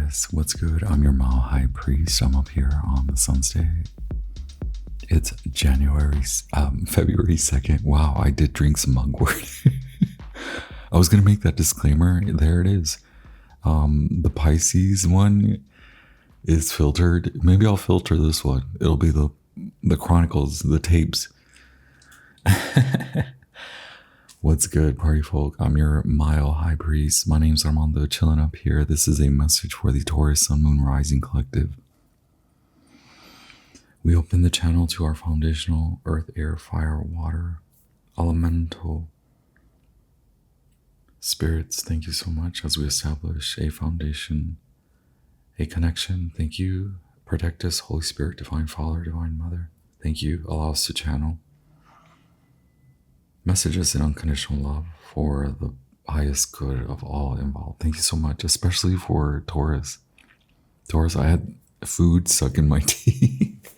Taurus, what's good? I'm your Mile High Priest. I'm up here on the Sun State. It's February 2nd. Wow, I did drink some mugwort. I was going to make that disclaimer. There it is. The Pisces one is filtered. Maybe I'll filter this one. It'll be the chronicles, the tapes. What's good, party folk? I'm your Mile High Priest. My name's Armando, chilling up here. This is a message for the Taurus Sun Moon Rising Collective. We open the channel to our foundational earth, air, fire, water, elemental spirits. Thank you so much as we establish a foundation, a connection. Thank you. Protect us, Holy Spirit, Divine Father, Divine Mother. Thank you. Allow us to channel messages in unconditional love for the highest good of all involved. Thank you so much, especially for Taurus. Taurus, I had food stuck in my teeth.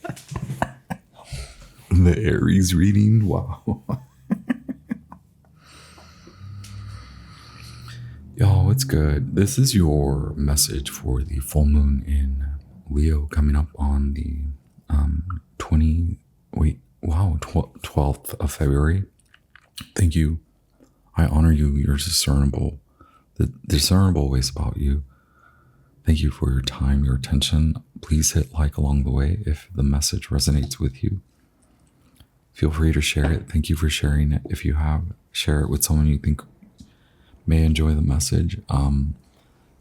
The Aries reading, wow. Y'all, it's good. This is your message for the full moon in Leo coming up on the 12th of February. Thank you. I honor you. You're discernible. The discernible ways about you. Thank you for your time, your attention. Please hit like along the way if the message resonates with you. Feel free to share it. Thank you for sharing it. If you have, share it with someone you think may enjoy the message.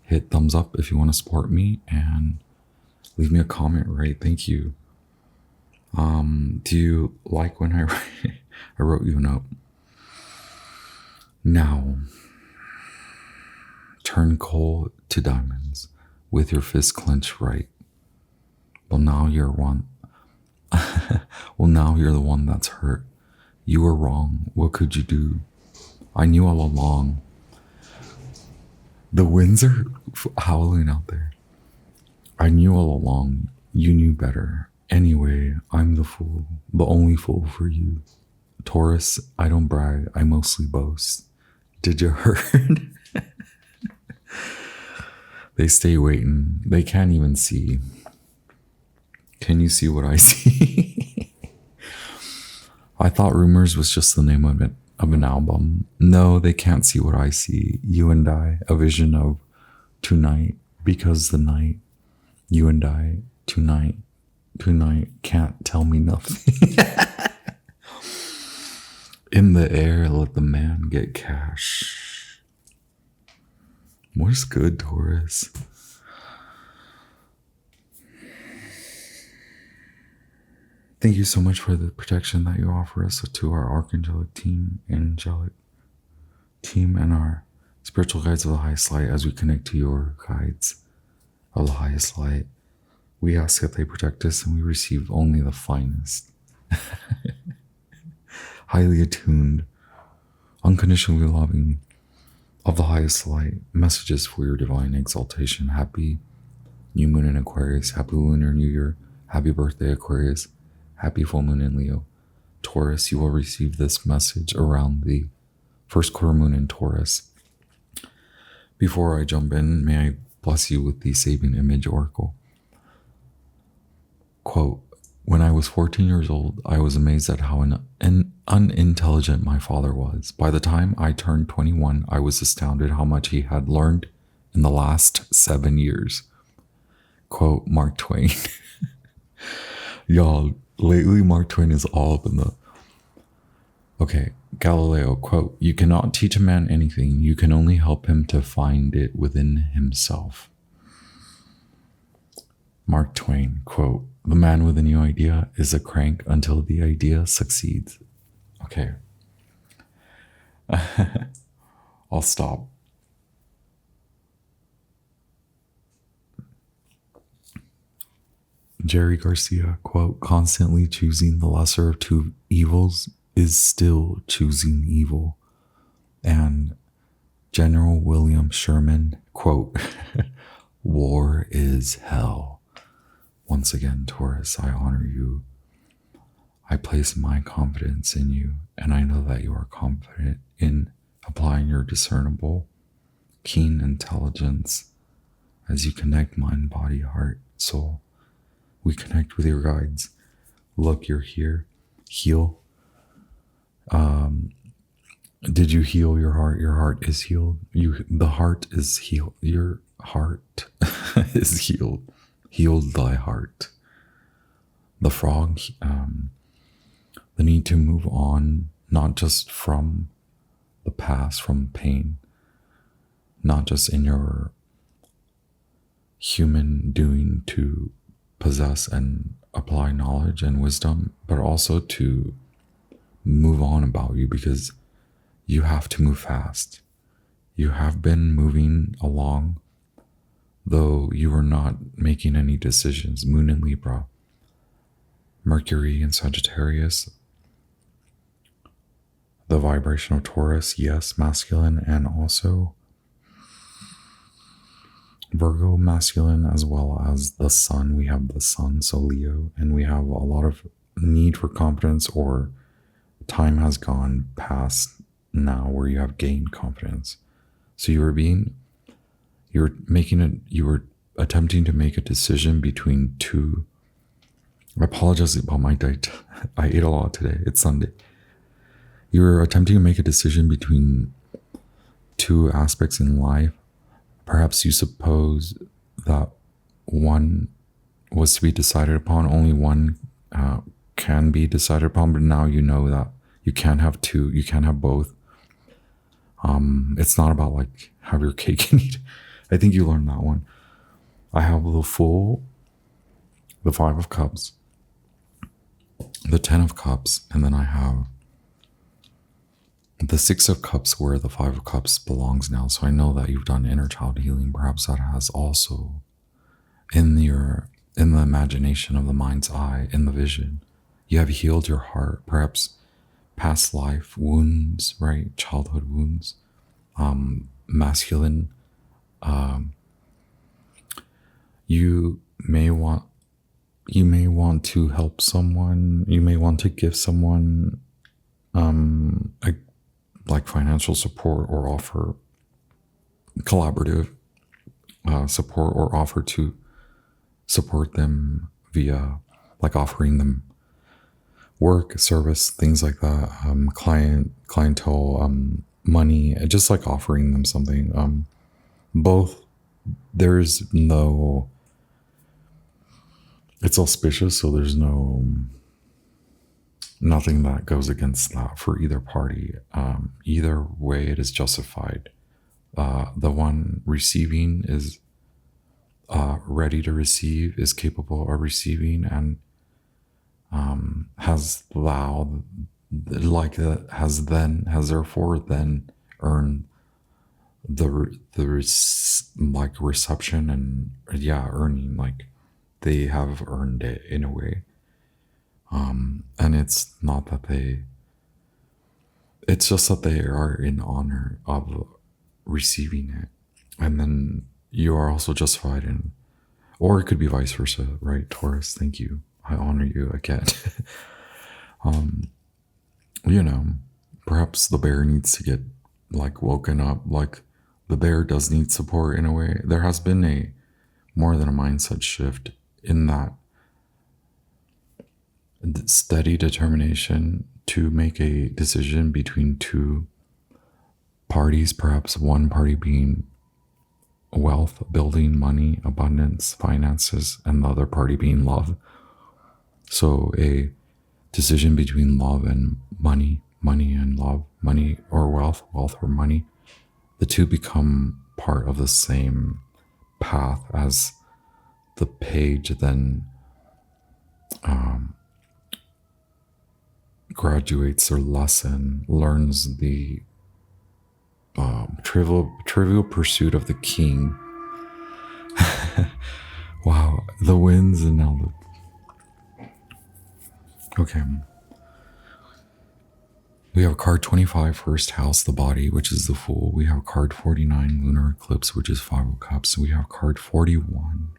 Hit thumbs up if you want to support me and leave me a comment, right? Thank you. Do you like when I wrote you a note? Now, turn coal to diamonds with your fist clenched right. Well, now you're one. Well, now you're the one that's hurt. You were wrong. What could you do? I knew all along. The winds are howling out there. I knew all along. You knew better. Anyway, I'm the fool, the only fool for you. Taurus, I don't brag. I mostly boast. Did you heard? They stay waiting. They can't even see. Can you see what I see? I thought Rumors was just the name of an album. No, they can't see what I see. You and I, a vision of tonight, because the night, you and I, tonight can't tell me nothing. In the air, let the man get cash. What's good, Taurus? Thank you so much for the protection that you offer us to our archangelic team, angelic team, and our spiritual guides of the highest light as we connect to your guides of the highest light. We ask that they protect us and we receive only the finest. Highly attuned, unconditionally loving of the highest light. Messages for your divine exaltation. Happy new moon in Aquarius. Happy Lunar New Year. Happy birthday, Aquarius. Happy full moon in Leo. Taurus, you will receive this message around the first quarter moon in Taurus. Before I jump in, may I bless you with the Saving Image Oracle. Quote, when I was 14 years old, I was amazed at how unintelligent my father was. By the time I turned 21, I was astounded how much he had learned in the last 7 years. Quote, Mark Twain. Y'all, lately Mark Twain is all up in the... Okay, Galileo, quote, you cannot teach a man anything. You can only help him to find it within himself. Mark Twain, quote, the man with a new idea is a crank until the idea succeeds. Okay. I'll stop. Jerry Garcia, quote, constantly choosing the lesser of two evils is still choosing evil. And General William Sherman, quote, war is hell. Once again, Taurus, I honor you. I place my confidence in you, and I know that you are confident in applying your discernible, keen intelligence as you connect mind, body, heart, soul. We connect with your guides. Look, you're here. Heal. Did you heal your heart? Your heart is healed. The heart is healed. Your heart is healed. Healed thy heart. The frog, the need to move on, not just from the past, from pain, not just in your human doing to possess and apply knowledge and wisdom, but also to move on about you, because you have to move fast. You have been moving along, though you are not making any decisions. Moon in Libra, Mercury in Sagittarius, the vibration of Taurus, yes, masculine, and also Virgo, masculine, as well as the sun. We have the sun, so Leo, and we have a lot of need for confidence, or time has gone past now where you have gained confidence. So you were attempting to make a decision between two. I apologize about my diet. I ate a lot today. It's Sunday. You're attempting to make a decision between two aspects in life. Perhaps you suppose that one was to be decided upon, only one can be decided upon, but now you know that you can't have two, you can't have both. It's not about like have your cake and eat. I think you learned that one. I have the Fool, the Five of Cups, the Ten of Cups, and then I have the Six of Cups, where the Five of Cups belongs now. So I know that you've done inner child healing. Perhaps that has also in the imagination of the mind's eye, in the vision, you have healed your heart. Perhaps past life wounds, right? Childhood wounds, masculine. You may want to help someone. You may want to give someone like financial support, or offer collaborative support, or offer to support them via like offering them work, service, things like that, clientele, money, just like offering them something. Both, there's no, it's auspicious, so there's nothing that goes against that for either party. Either way, it is justified. The one receiving is ready to receive, is capable of receiving, and has therefore then earned the reception, and earning, like they have earned it in a way. And it's not that it's just that they are in honor of receiving it. And then you are also justified in, or it could be vice versa, right? Taurus, thank you. I honor you again. Perhaps the bear needs to get like woken up. Like the bear does need support in a way. There has been more than a mindset shift in that steady determination to make a decision between two parties, perhaps one party being wealth, building, money, abundance, finances, and the other party being love. So a decision between love and money, money and love, money or wealth, wealth or money, the two become part of the same path as the page then graduates their lesson, learns the trivial pursuit of the king. Wow, the winds and now okay. We have card 25, first house, the body, which is the Fool. We have card 49, lunar eclipse, which is Five of Cups. We have card 41,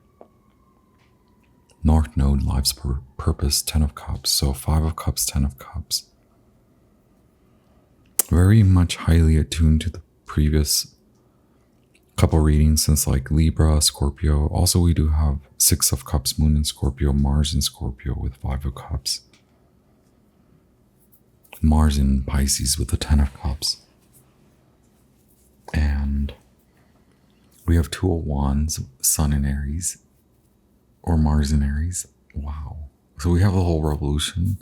North Node, life's purpose, 10 of Cups. So 5 of Cups, 10 of Cups. Very much highly attuned to the previous couple readings since like Libra, Scorpio. Also, we do have 6 of Cups, Moon in Scorpio, Mars in Scorpio with 5 of Cups, Mars in Pisces with the 10 of Cups. And we have 2 of Wands, Sun in Aries, or Mars in Aries. Wow. So we have the whole revolution.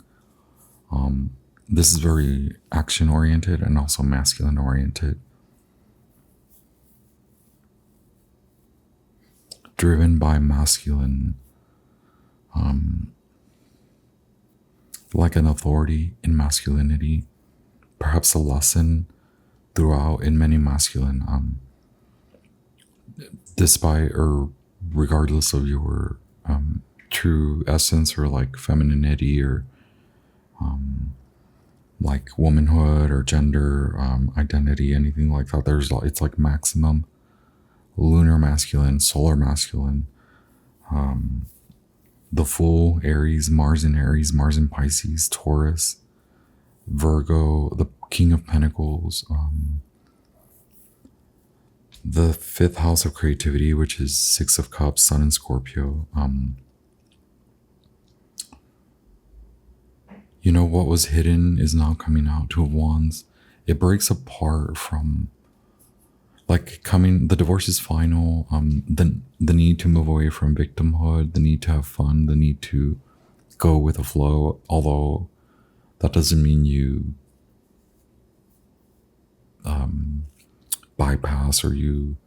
This is very action oriented and also masculine oriented. Driven by masculine, like an authority in masculinity, perhaps a lesson throughout in many masculine, despite or regardless of your true essence or like femininity or like womanhood or gender identity, anything like that. It's like maximum lunar masculine, solar masculine, the full Aries, Mars in Aries, Mars in Pisces, Taurus, Virgo, the King of Pentacles, the 5th house of creativity, which is 6 of Cups, Sun in Scorpio. You know, what was hidden is now coming out. 2 of Wands. It breaks apart from like the divorce is final. The need to move away from victimhood, the need to have fun, the need to go with the flow. Although that doesn't mean you bypass or you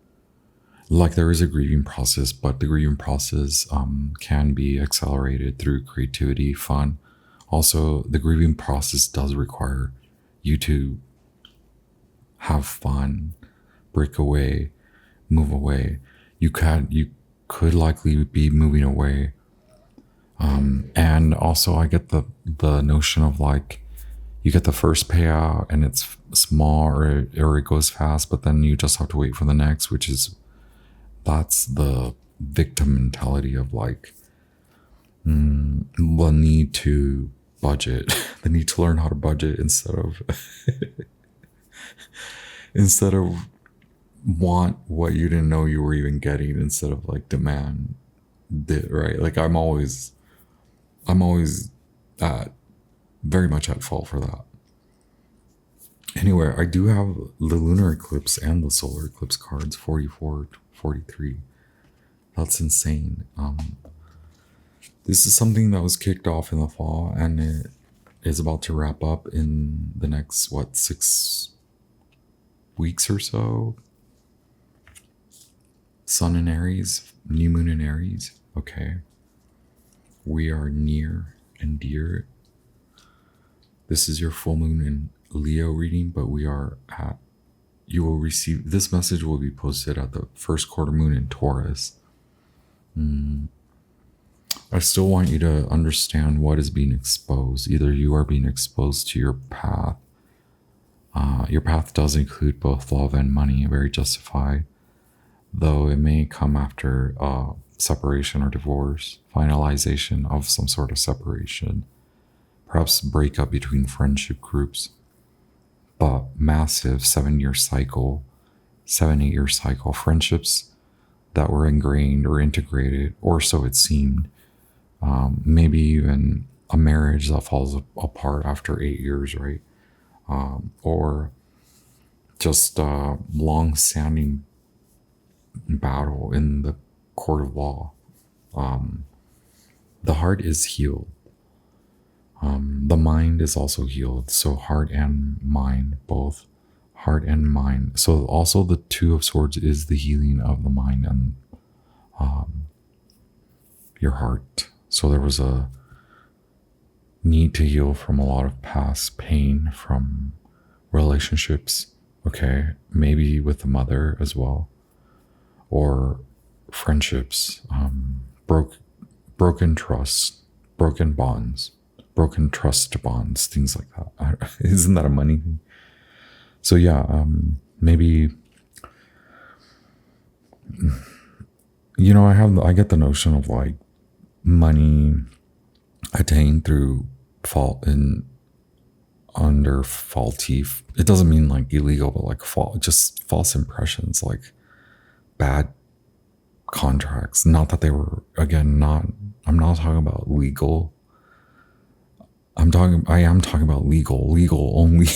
like there is a grieving process, but the grieving process can be accelerated through creativity, fun. Also, the grieving process does require you to have fun, break away, move away. You could likely be moving away. And also I get the notion of like, you get the first payout and it's small or it goes fast, but then you just have to wait for the next, that's the victim mentality of like, the need to budget, the need to learn how to budget instead of want what you didn't know you were even getting, instead of like demand it, right? Like I'm always very much at fault for that. Anyway, I do have the lunar eclipse and the solar eclipse cards, 44, 43. That's insane. This is something that was kicked off in the fall and it is about to wrap up in the next, 6 weeks or so. Sun in Aries, new moon in Aries. Okay. We are near and dear. This is your full moon in Leo reading, but you will receive, this message will be posted at the first quarter moon in Taurus. I still want you to understand what is being exposed. Either you are being exposed to your path. Your path does include both love and money, very justified, though it may come after separation or divorce, finalization of some sort of separation, perhaps breakup between friendship groups, but massive 7-8-year cycle, friendships that were ingrained or integrated, or so it seemed. Maybe even a marriage that falls apart after 8 years, right? Or just a long-standing battle in the court of law. The heart is healed. The mind is also healed. So heart and mind, both heart and mind. So also the 2 of Swords is the healing of the mind and your heart. So there was a need to heal from a lot of past pain from relationships. Okay, maybe with the mother as well, or friendships, broken trust, broken bonds, broken trust bonds, things like that. Isn't that a money thing? So yeah, maybe, you know, I get the notion of like money attained through fault and under faulty, it doesn't mean like illegal, but like just false impressions, like bad contracts. Not that they were, again, I'm not talking about legal. I am talking about legal only.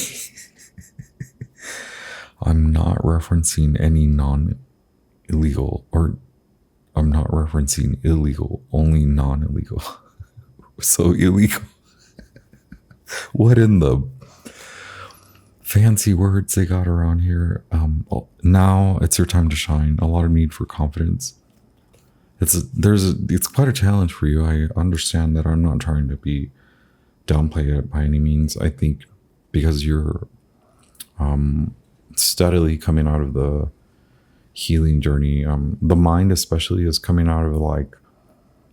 I'm not referencing any non-illegal, or I'm not referencing illegal, only non-illegal. So illegal. What in the fancy words they got around here? Now it's your time to shine. A lot of need for confidence. It's quite a challenge for you. I understand that. I'm not trying to downplay it by any means. I think because you're steadily coming out of the healing journey, the mind especially is coming out of like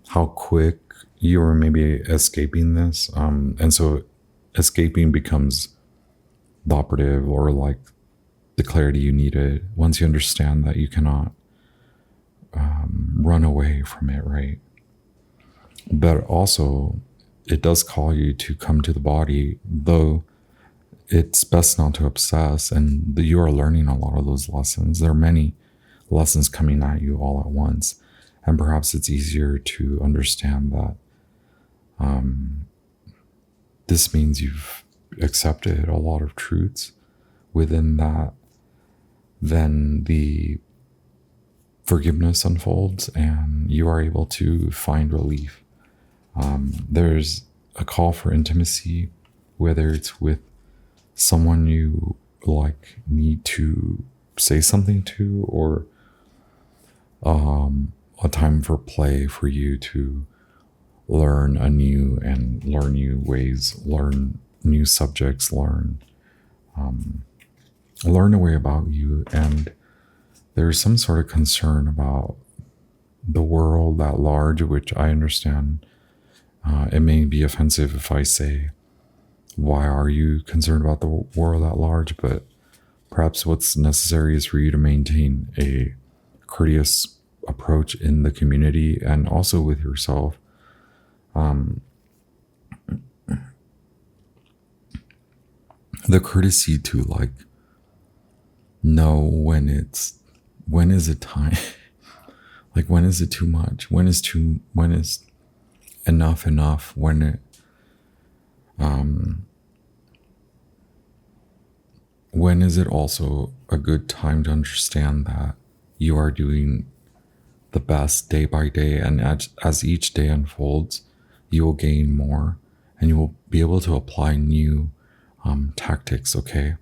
how quick you were maybe escaping this, and so escaping becomes the operative, or like the clarity you needed once you understand that you cannot run away from it, right? But also it does call you to come to the body, though it's best not to obsess, and you are learning a lot of those lessons. There are many lessons coming at you all at once, and perhaps it's easier to understand that this means you've accepted a lot of truths within that. Then the forgiveness unfolds and you are able to find relief. There's a call for intimacy, whether it's with someone you like need to say something to, or a time for play for you to learn anew and learn new ways, learn new subjects, learn a way about you. And there's some sort of concern about the world at large, which I understand. It may be offensive if I say, why are you concerned about the world at large? But perhaps what's necessary is for you to maintain a courteous approach in the community and also with yourself. The courtesy to like know when is it time? Like, when is it too much? When is enough? When is it also a good time to understand that you are doing the best day by day, and as each day unfolds, you will gain more and you will be able to apply new tactics, okay?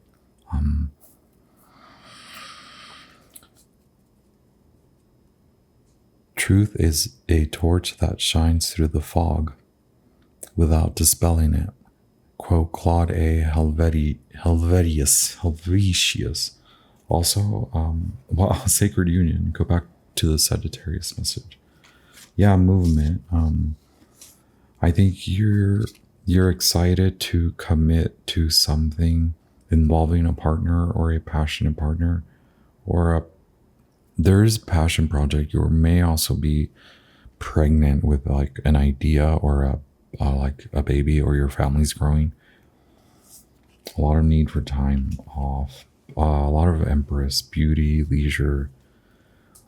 Truth is a torch that shines through the fog without dispelling it. Quote Claude A. Helvetius. Also, Sacred Union. Go back to the Sagittarius message. Yeah, movement. I think you're excited to commit to something involving a partner or a passionate partner, or there is a passion project. You may also be pregnant with like an idea, or like a baby, or your family's growing. A lot of need for time off. A lot of Empress, beauty, leisure.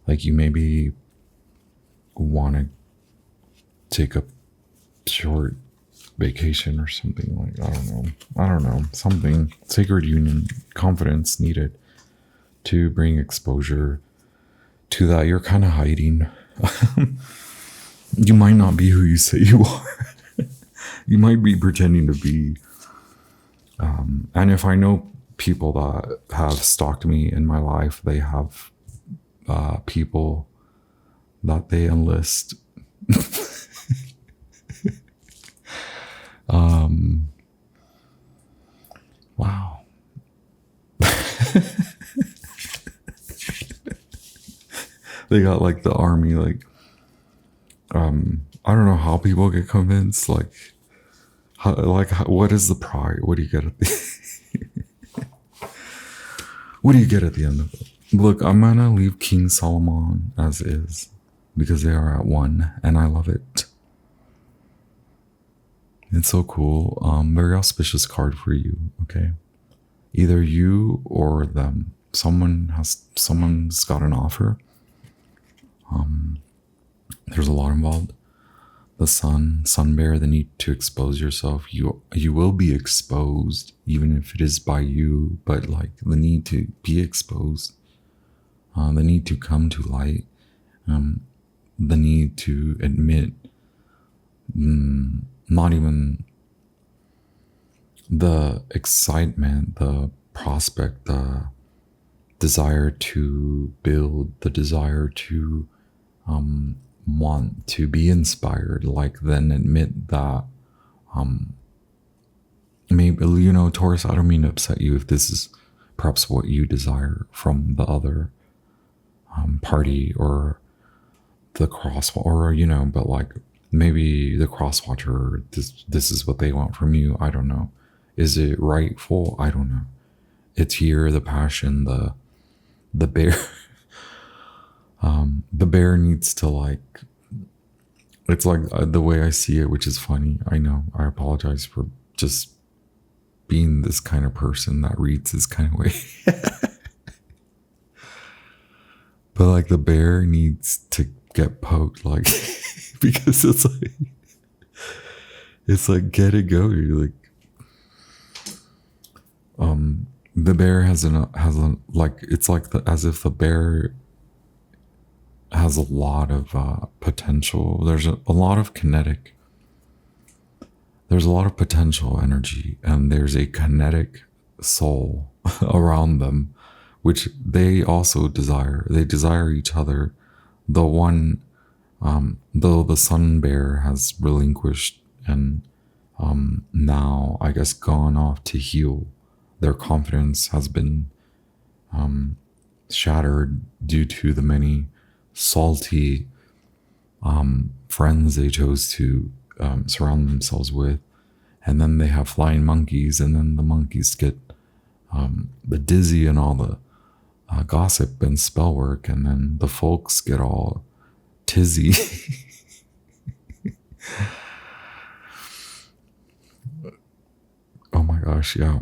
Like, you maybe want to take a short vacation or something, like, I don't know, something. Sacred Union, confidence needed to bring exposure to that you're kind of hiding. You might not be who you say you are. You might be pretending to be. And if I know people that have stalked me in my life, they have people that they enlist. Wow. They got like the army, like, I don't know how people get convinced, like, what is the prize? What do you get at the what do you get at the end of it? Look, I'm gonna leave King Solomon as is, because they are at one, and I love it. It's so cool. Very auspicious card for you, okay? Either you or them. Someone's got an offer. There's a lot involved. The sun bear, the need to expose yourself. You will be exposed, even if it is by you, but like the need to be exposed, the need to come to light, the need to admit, not even the excitement, the prospect, the desire to build, the desire to want to be inspired, like then admit that maybe, you know, Taurus, I don't mean to upset you if this is perhaps what you desire from the other party or the cross, or, you know, but like maybe the cross watcher, this is what they want from you. I don't know. Is it rightful? I don't know. It's here, the passion, the bear. The bear needs to like, it's like the way I see it, which is funny. I know, I apologize for just being this kind of person that reads this kind of way. But like the bear needs to get poked, like, because it's like get it go. You're like, the bear has a like, it's like as if the bear has a lot of potential. There's a lot of kinetic. There's a lot of potential energy, and there's a kinetic soul around them, which they also desire. They desire each other. The one, though the sun bear has relinquished and now, I guess, gone off to heal. Their confidence has been shattered due to the many salty friends they chose to surround themselves with. And then they have flying monkeys, and then the monkeys get the dizzy and all the gossip and spell work, and then the folks get all tizzy. Oh my gosh, yeah.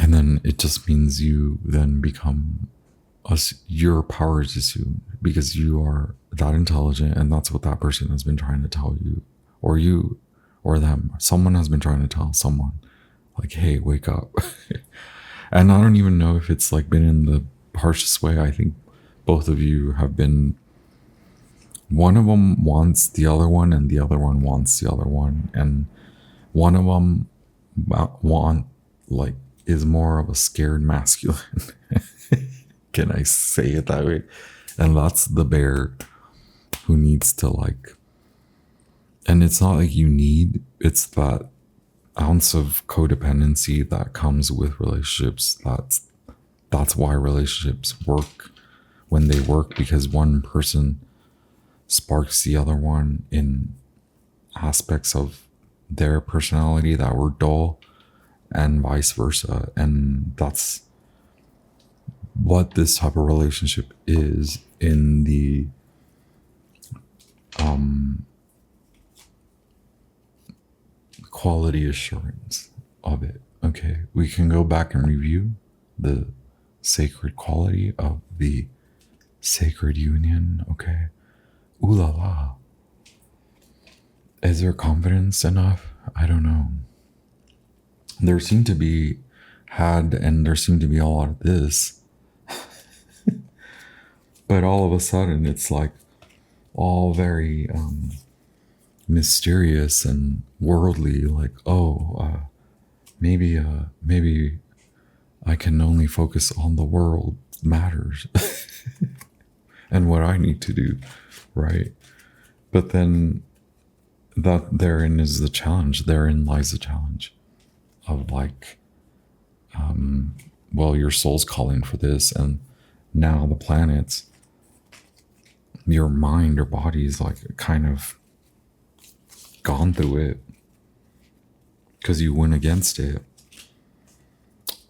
And then it just means you then become your power is assumed because you are that intelligent, and that's what that person has been trying to tell you, or them. Someone has been trying to tell someone, like, hey, wake up. And I don't even know if it's like been in the harshest way. I think both of you have been, one of them wants the other one, and the other one wants the other one, and one of them is more of a scared masculine. Can I say it that way? And that's the bear who needs to like, and it's not like you need, it's that ounce of codependency that comes with relationships. That's why relationships work when they work, because one person sparks the other one in aspects of their personality that were dull, and vice versa. And that's what this type of relationship is in the quality assurance of it. Okay, we can go back and review the sacred quality of the sacred union. Okay, ooh la la. Is there confidence enough? I don't know. There seemed to be a lot of this. But all of a sudden it's like all very mysterious and worldly, like, maybe I can only focus on the world matters and what I need to do, right? But then therein lies the challenge of like, well, your soul's calling for this, and now the planets, your mind, your body's like kind of gone through it because you went against it.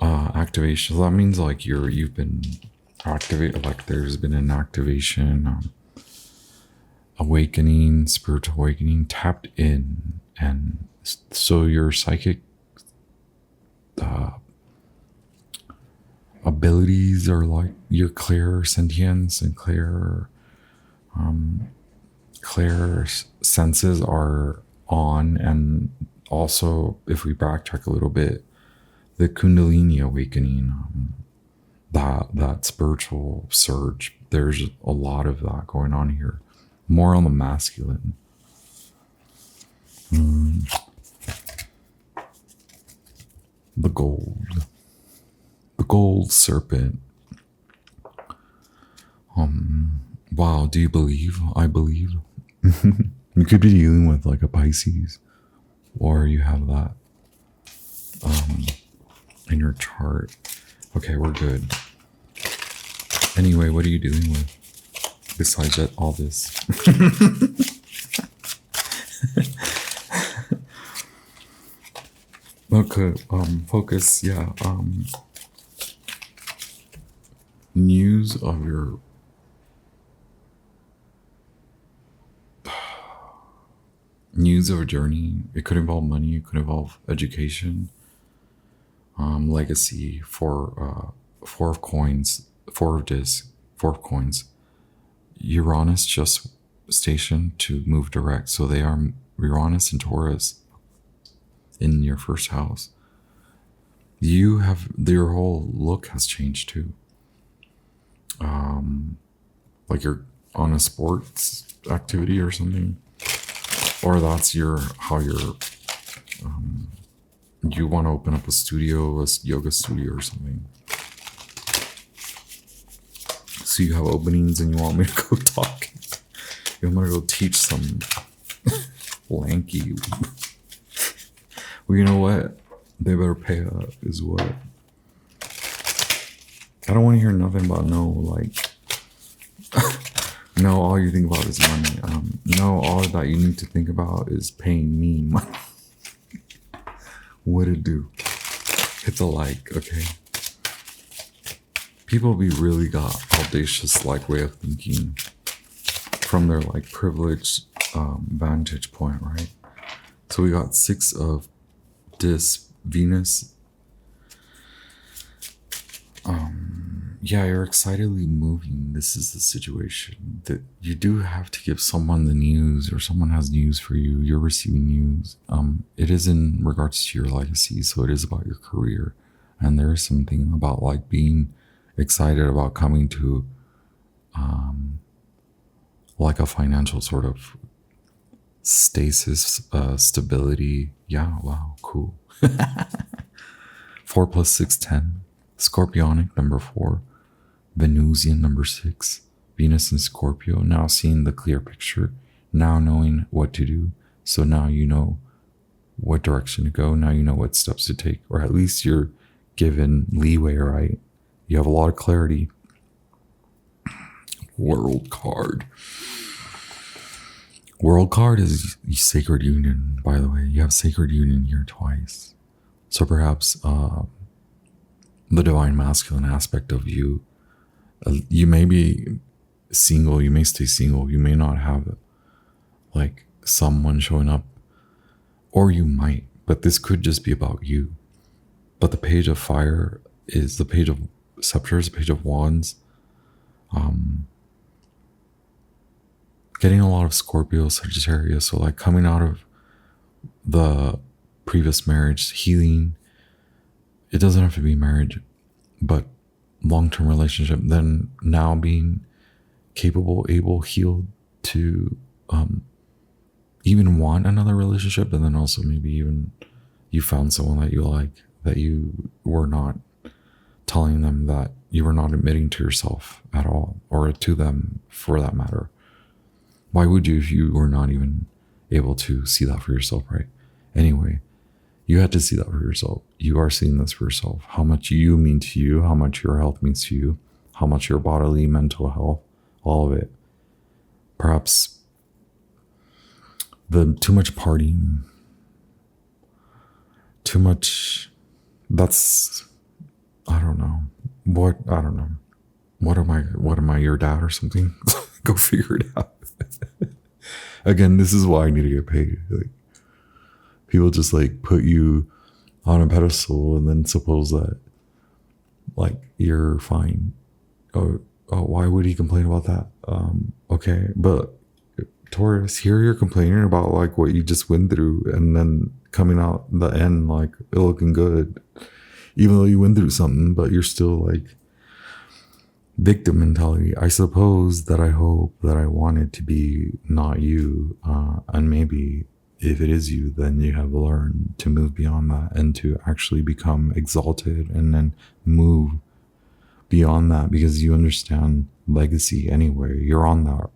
Activation, so that means like you've been activated, like there's been an activation, awakening, spiritual awakening, tapped in, and so your psychic abilities are like your clear sentience and clear senses are on. And also, if we backtrack a little bit, the Kundalini awakening, that spiritual surge, there's a lot of that going on here, more on the masculine. The gold serpent. Wow, do you believe? I believe. You could be dealing with like a Pisces, or you have that in your chart. Okay, we're good. Anyway, what are you dealing with besides that, all this? Okay, focus, yeah. News of your news of a journey. It could involve money, it could involve education, legacy, four of coins, four of discs, four of coins. Uranus just stationed to move direct. So they are Uranus and Taurus in your first house. You have, your whole look has changed too. Like you're on a sports activity or something, or that's how you're, you want to open up a studio, a yoga studio or something. So you have openings and you want me to go talk. You want me to go teach some lanky. Well, you know what? They better pay up is what. I don't want to hear nothing about no, all you think about is money. No, all that you need to think about is paying me money. What it do? Hit the like, okay? People be really got audacious way of thinking from their privileged vantage point, right? So we got 6 of this Venus. Yeah, you're excitedly moving. This is the situation that you do have to give someone the news, or someone has news for you. You're receiving news. It is in regards to your legacy, so it is about your career. And there is something about being excited about coming to a financial sort of stasis, stability. Yeah, wow, cool. 4 + 6, 10. Scorpionic, number 4. Venusian, number 6. Venus and Scorpio. Now seeing the clear picture. Now knowing what to do. So now you know what direction to go. Now you know what steps to take. Or at least you're given leeway, right? You have a lot of clarity. World card. World card is sacred union, by the way. You have sacred union here twice. So perhaps the divine masculine aspect of you, you may be single, you may stay single, you may not have someone showing up, or you might, but this could just be about you. But the page of fire is the page of scepters, the page of wands. Getting a lot of Scorpio, Sagittarius, so coming out of the previous marriage, healing. It doesn't have to be marriage, but long-term relationship. Then now being capable, able, healed to even want another relationship, and then also maybe even you found someone that you like, that you were not telling them, that you were not admitting to yourself at all, or to them for that matter. Why would you if you were not even able to see that for yourself, right? Anyway, you had to see that for yourself. You are seeing this for yourself. How much you mean to you, how much your health means to you, how much your bodily, mental health, all of it. Perhaps the too much partying, too much, that's, I don't know. What am I, your dad or something? Go figure it out. Again, this is why I need to get paid. People just put you on a pedestal and then suppose that Like, you're fine. Oh, why would he complain about that? Okay, but Taurus, here you're complaining about like what you just went through, and then coming out the end like looking good, even though you went through something, but you're still like victim mentality. I suppose that I hope that I want it to be not you, and maybe if it is you, then you have learned to move beyond that and to actually become exalted and then move beyond that, because you understand legacy anyway. You're on that.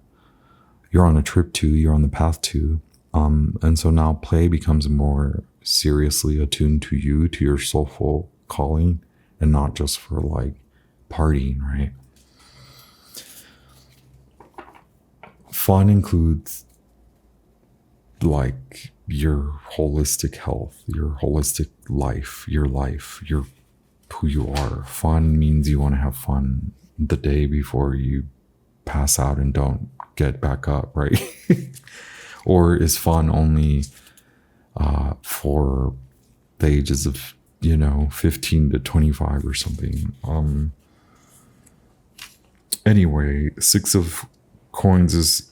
You're on a trip to, you're on the path to. And so now play becomes more seriously attuned to you, to your soulful calling, and not just for like partying, right? Fun includes like your holistic health, your holistic life, your who you are. Fun means you want to have fun the day before you pass out and don't get back up, right? Or is fun only for the ages of 15 to 25 or something? Anyway, 6 of coins is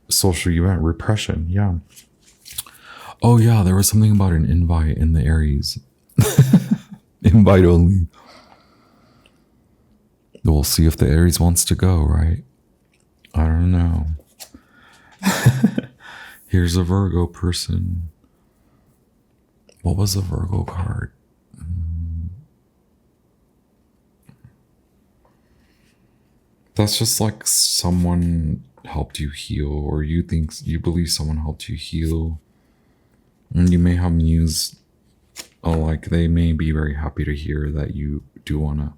social event repression. Yeah. Oh yeah, there was something about an invite in the Aries. Invite only. We'll see if the Aries wants to go, right? I don't know. Here's a Virgo person. What was the Virgo card? That's just like someone helped you heal, or you believe someone helped you heal. And you may have news, like they may be very happy to hear that you do want to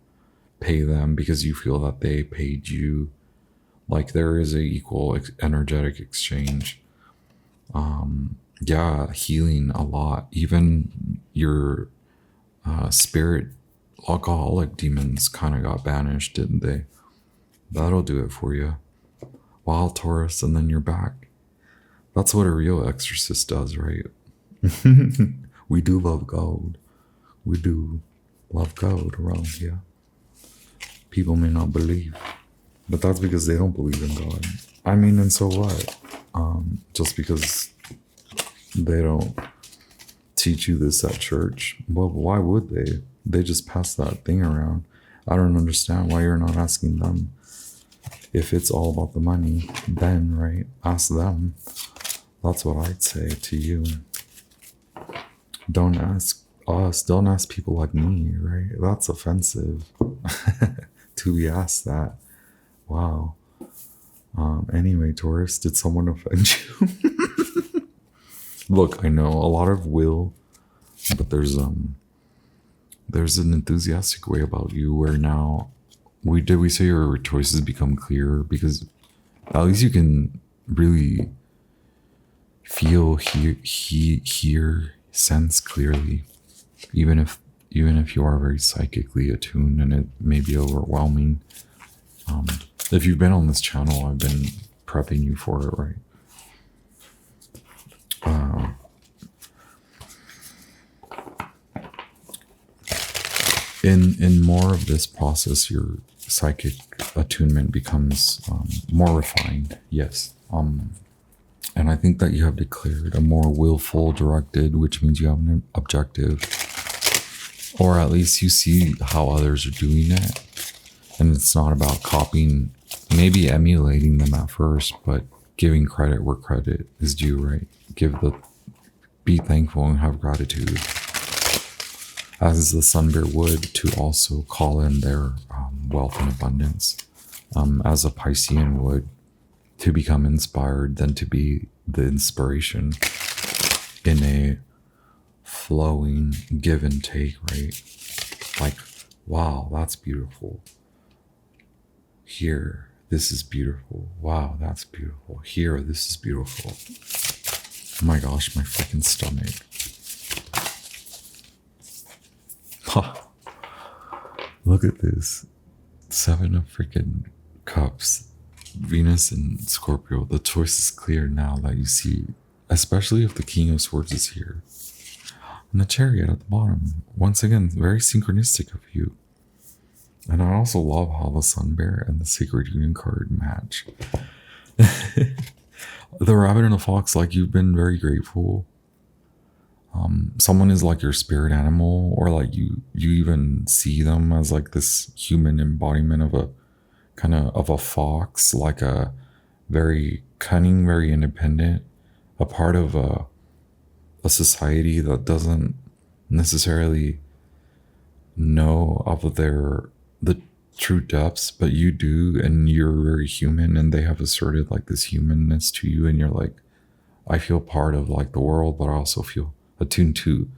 pay them because you feel that they paid you. Like there is a equal energetic exchange. Yeah, healing a lot. Even your spirit alcoholic demons kind of got banished, didn't they? That'll do it for you. Wild Taurus, and then you're back. That's what a real exorcist does, right? We do love gold. We do love gold around here. People may not believe, but that's because they don't believe in God. I mean, and so what? Just because they don't teach you this at church, well, why would they? They just pass that thing around. I don't understand why you're not asking them. If it's all about the money, then, right, ask them. That's what I'd say to you. Don't ask us. Don't ask people like me, right? That's offensive to be asked that. Wow. Anyway, Taurus, did someone offend you? Look, I know a lot of will, but there's an enthusiastic way about you where now we say your choices become clearer, because at least you can really feel, hear, sense clearly, even if you are very psychically attuned and it may be overwhelming. If you've been on this channel, I've been prepping you for it, right? In more of this process, your psychic attunement becomes more refined. Yes. And I think that you have declared a more willful, directed, which means you have an objective, or at least you see how others are doing it. And it's not about copying, maybe emulating them at first, but giving credit where credit is due, right? Be thankful and have gratitude. As the sun bear would, to also call in their wealth and abundance. As a Piscean would, to become inspired, then to be the inspiration in a flowing give and take, right? Like, wow, that's beautiful. Here, this is beautiful. Wow, that's beautiful. Here, this is beautiful. Oh my gosh, my freaking stomach. Look at this. 7 of freaking cups. Venus and Scorpio. The choice is clear now that you see, especially if the King of Swords is here. And the Chariot at the bottom. Once again, very synchronistic of you. And I also love how the Sun Bear and the Sacred Union card match. The rabbit and the fox, like, you've been very grateful. Someone is like your spirit animal, or like you even see them as like this human embodiment of a kind of a fox, like a very cunning, very independent, a part of a society that doesn't necessarily know of the true depths, but you do, and you're very human, and they have asserted like this humanness to you, and you're like, I feel part of like the world, but I also feel attuned to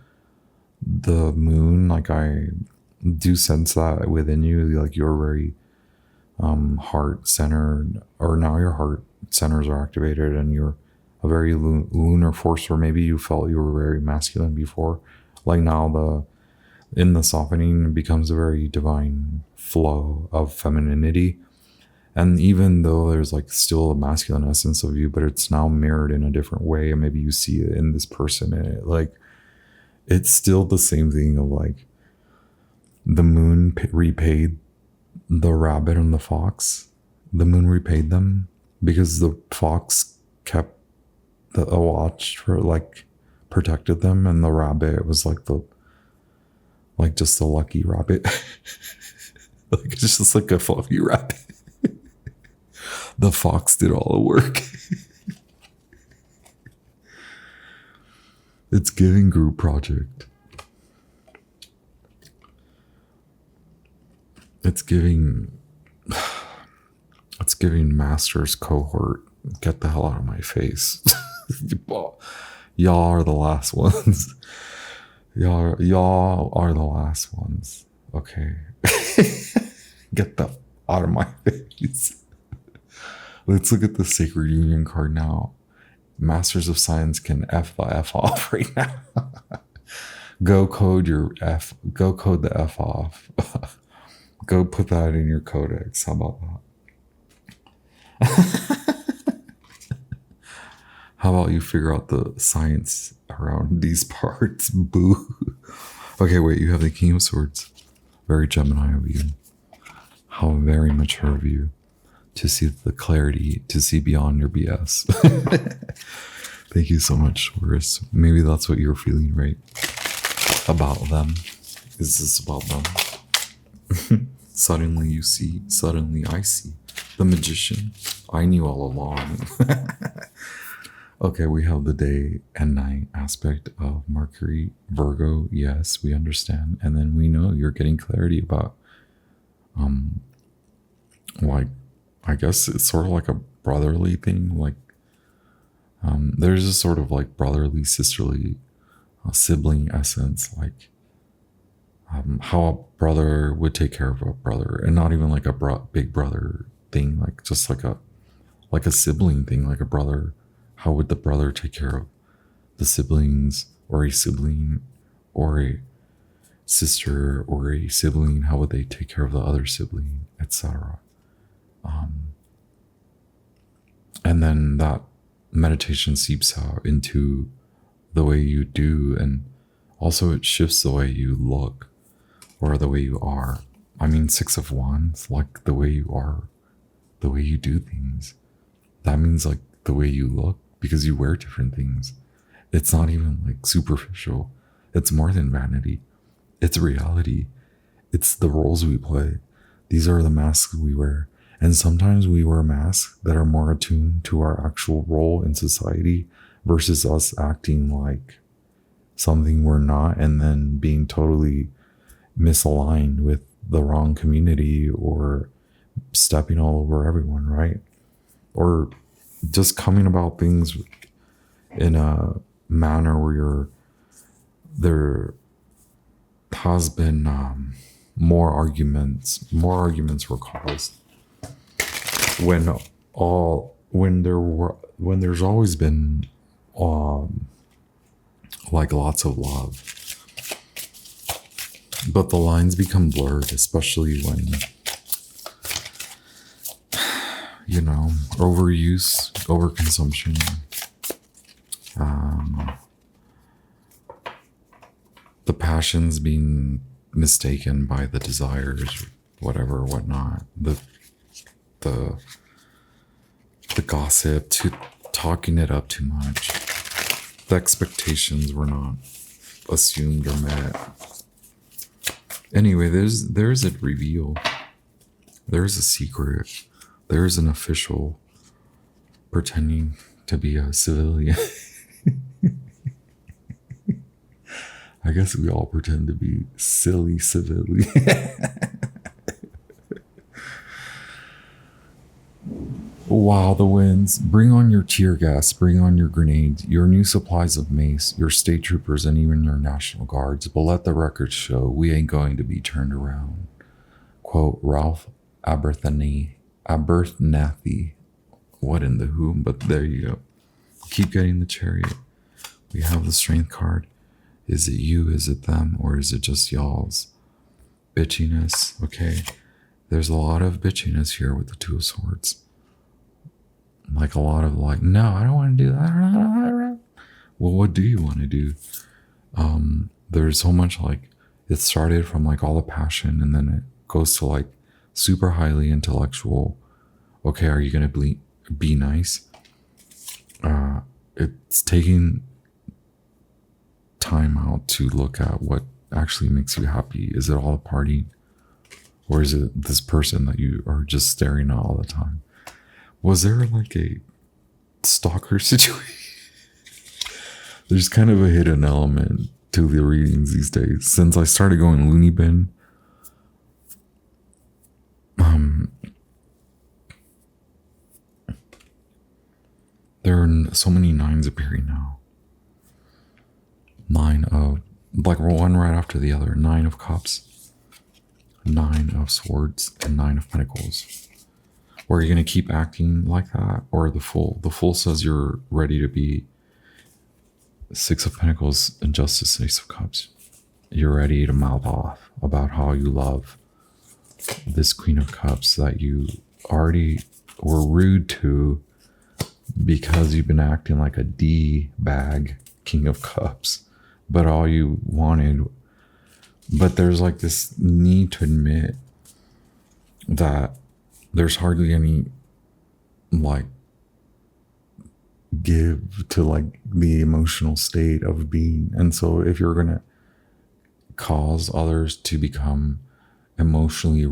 the moon. Like, I do sense that within you, like you're very heart centered, or now your heart centers are activated, and you're a very lunar force, or maybe you felt you were very masculine before. Like, now in the softening, it becomes a very divine flow of femininity. And even though there's like still a masculine essence of you, but it's now mirrored in a different way, and maybe you see it in this person, and it's still the same thing of like the moon repaid the rabbit and the fox. The moon repaid them because the fox kept a watch for, like, protected them, and the rabbit was like just the lucky rabbit. Like, it's just like a fluffy rabbit. The fox did all the work. It's giving group project. It's giving master's cohort. Get the hell out of my face. Y'all are the last ones. Y'all are the last ones. Okay. Get the out of my face. Let's look at the Sacred Union card now. Masters of Science can F the F off right now. Go code the F off. Go put that in your codex. How about that? How about you figure out the science around these parts? Boo. Okay, wait, you have the King of Swords. Very Gemini of you. How very mature of you to see the clarity, to see beyond your BS. Thank you so much, Taurus. Maybe that's what you're feeling, right? About them. Is this about them? Suddenly you see, suddenly I see. The Magician. I knew all along. Okay, we have the day and night aspect of Mercury, Virgo. Yes, we understand. And then we know you're getting clarity about, like, I guess it's sort of like a brotherly thing. Like, there's a sort of like brotherly, sisterly, sibling essence. Like, how a brother would take care of a brother, and not even like a big brother thing, like just like a sibling thing, like a brother. How would the brother take care of the siblings, or a sibling, or a sister, or a sibling? How would they take care of the other sibling, etc.? And then that meditation seeps out into the way you do, and also it shifts the way you look, or the way you are. I mean, Six of Wands, like the way you are, the way you do things. That means like the way you look, because you wear different things. It's not even like superficial. It's more than vanity. It's reality. It's the roles we play. These are the masks we wear. And sometimes we wear masks that are more attuned to our actual role in society versus us acting like something we're not, and then being totally misaligned with the wrong community, or stepping all over everyone, right? Or just coming about things in a manner where there has been more arguments were caused when there's always been like lots of love, but the lines become blurred, especially when, you know, overuse, overconsumption, the passions being mistaken by the desires, whatever, whatnot. The gossip, to talking it up too much. The expectations were not assumed or met. Anyway, there's a reveal. There's a secret. There's an official pretending to be a civilian. I guess we all pretend to be silly civilians. Wow, the winds. Bring on your tear gas. Bring on your grenades. Your new supplies of mace. Your state troopers and even your National Guards. But let the records show we ain't going to be turned around. Quote, Ralph Abernathy. What in the who? But there you go. Keep getting the chariot. We have the strength card. Is it you? Is it them? Or is it just y'all's? Bitchiness. Okay. There's a lot of bitchiness here with the Two of Swords. Like a lot of like, no, I don't want to do that. Well, what do you want to do? There's so much like, it started from like all the passion and then it goes to like super highly intellectual. Okay, are you going to be nice? It's taking time out to look at what actually makes you happy. Is it all a party? Or is it this person that you are just staring at all the time? Was there like a stalker situation? There's kind of a hidden element to the readings these days. Since I started going loony bin, there are so many nines appearing now. 9 of, like one right after the other. 9 of Cups, 9 of Swords, and 9 of Pentacles. Or are you going to keep acting like that? Or the Fool? The Fool says you're ready to be 6 of Pentacles and Justice, Ace of Cups. You're ready to mouth off about how you love this Queen of Cups that you already were rude to because you've been acting like a D-bag King of Cups. But all you wanted, but there's like this need to admit that there's hardly any like give to like the emotional state of being. And so if you're going to cause others to become emotionally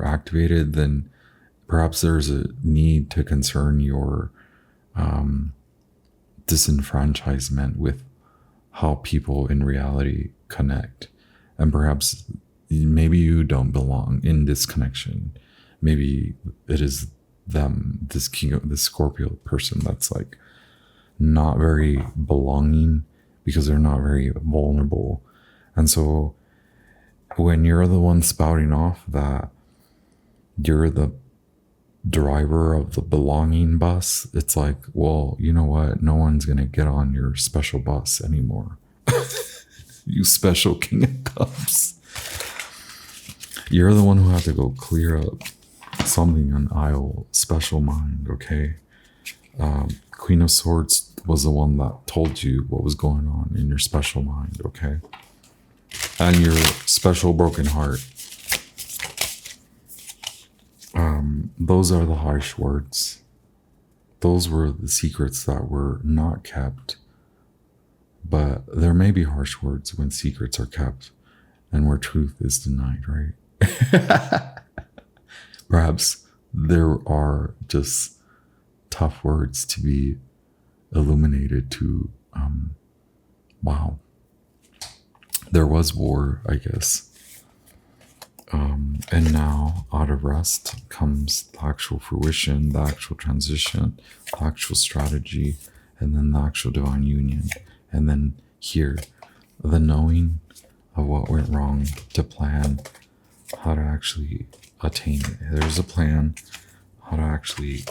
activated, then perhaps there's a need to concern your disenfranchisement with how people in reality connect. And perhaps maybe you don't belong in this connection. Maybe it is them, this Scorpio person that's like not very belonging because they're not very vulnerable. And so when you're the one spouting off that you're the driver of the belonging bus, it's like, well, you know what? No one's going to get on your special bus anymore. You special King of Cups. You're the one who had to go clear up something on aisle special mind, okay? Queen of Swords was the one that told you what was going on in your special mind, okay? And your special broken heart. Those are the harsh words. Those were the secrets that were not kept. But there may be harsh words when secrets are kept and where truth is denied, right? Perhaps there are just tough words to be illuminated to, wow. There was war, I guess. And now out of rest comes the actual fruition, the actual transition, the actual strategy, and then the actual divine union. And then here, the knowing of what went wrong to plan how to actually attain it. There's a plan how to actually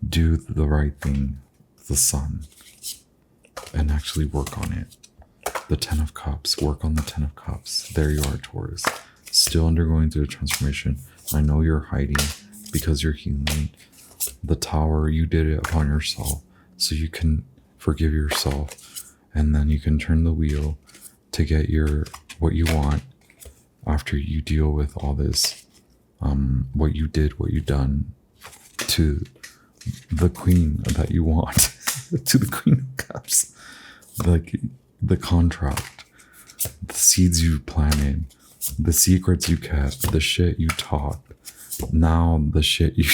do the right thing, the sun, and actually work on it. The 10 of Cups, work on the 10 of Cups. There you are, Taurus. Still undergoing through a transformation. I know you're hiding because you're healing. The Tower, you did it upon yourself so you can forgive yourself, and then you can turn the wheel to get what you want. after you deal with all this, what you did, what you done to the queen that you want, to the Queen of Cups, like the contract, the seeds you planted, the secrets you kept, the shit you talked, now the shit you,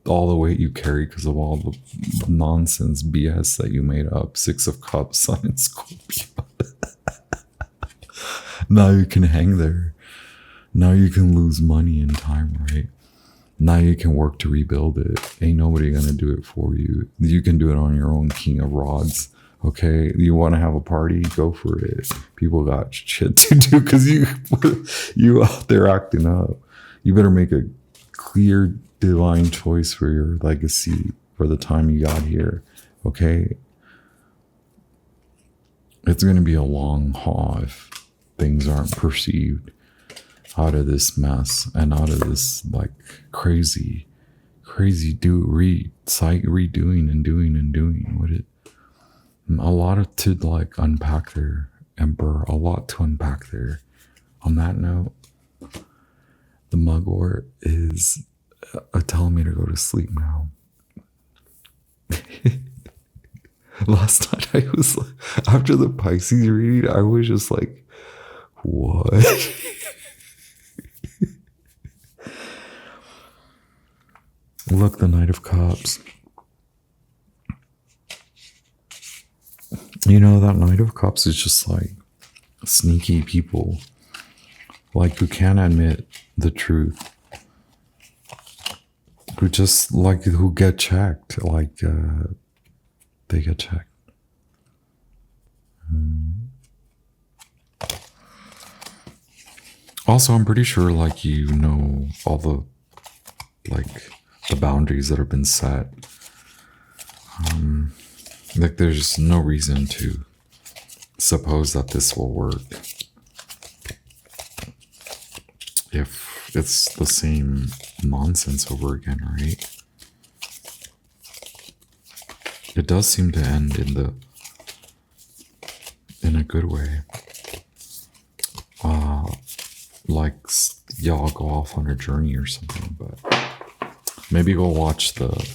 all the weight you carry because of all the nonsense BS that you made up. 6 of Cups, Sun in Scorpio. Now you can hang there. Now you can lose money and time, right? Now you can work to rebuild it. Ain't nobody gonna do it for you. You can do it on your own, King of Rods. Okay, you want to have a party? Go for it. People got shit to do because you out there acting up. You better make a clear divine choice for your legacy for the time you got here. Okay, it's gonna be a long haul if things aren't perceived out of this mess and out of this like crazy redoing and doing with it. A lot to like unpack there, Emperor. A lot to unpack there. On that note, the mugwort is telling me to go to sleep now. Last night I was like, after the Pisces reading, I was just like, what? Look, the Knight of Cups. You know, that Knight of Cups is just like sneaky people, like who can't admit the truth, who just like who get checked, like they get checked. Also, I'm pretty sure like you know all the like the boundaries that have been set. Like there's no reason to suppose that this will work if it's the same nonsense over again, right? It does seem to end in a good way. Like y'all go off on a journey or something, but maybe go watch the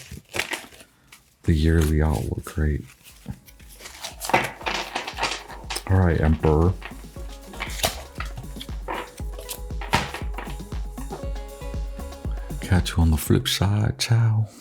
yearly outlook, right? All right, Emperor. Catch you on the flip side. Ciao.